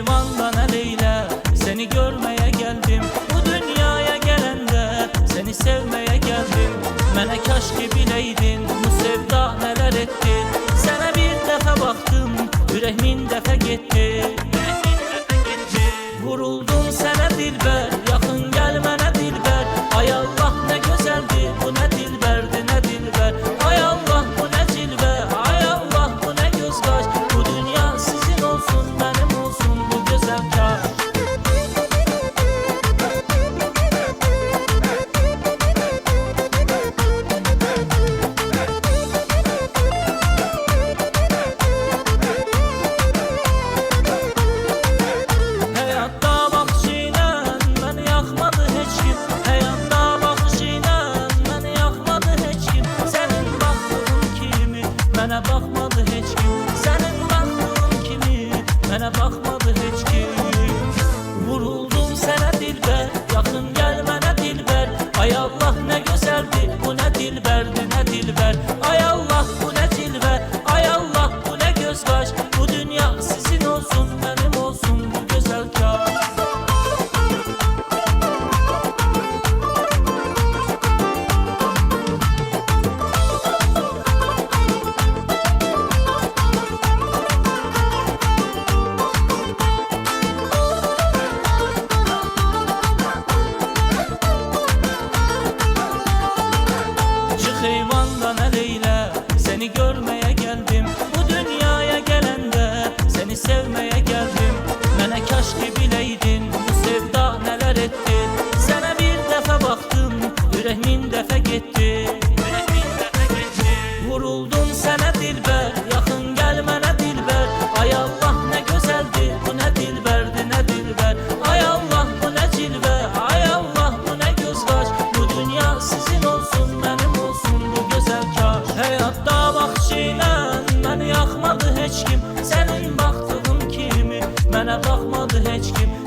eyvandan eleyle, seni görmeye geldim. Bu dünyaya gelende seni sevmeye geldim. Mənə kaş ki bileydin bu sevda neler etti. Sana bir defa baktım, ürək min dəfə getdi. Vuruldum sənə dilbər, yaxın gəl mənə dilbər. Ay Allah nə gözəldir, bu nə dilbərdir, nə dilbər. Ay Allah bu nə cilvə, ay Allah bu nə göz qaş. Bu dünya sizin olsun, mənim olsun bu gözəl kaş. Mənə baxmadı heç kim, sənin baxdığın kimi mənə baxmadı heç kim. Vuruldum sənə dilbər, yaxın gəl mənə dilbər. Ay Allah nə gözəldir, bu nə dilbərdir, nə dilbər. Ay Allah bu nə cilvə, ay Allah bu nə göz qaş. Bu dünya sizin olsun, mənim olsun bu gözəl kaş. Eyvandan eleyle, seni görmeye geldim. Bu dünyaya gelende seni sevmeye geldim. Mənə kaş ki bileydin bu sevda neler etti. Sana bir defa baktım, ürək min dəfə getdi. Vuruldum sənə dilbər, yaxın gəl mənə dilbər. Ay Allah nə gözəldir, bu nə dilbərdir, nə dilbər. Ay Allah bu nə cilvə, ay Allah bu nə göz qaş. Bu dünya sizin olsun, mənim olsun bu gözəl kaş. Həyatda baxışı ilə məni yaxmadı heç kim, sənin baxdığın kimi mənə baxmadı heç kim.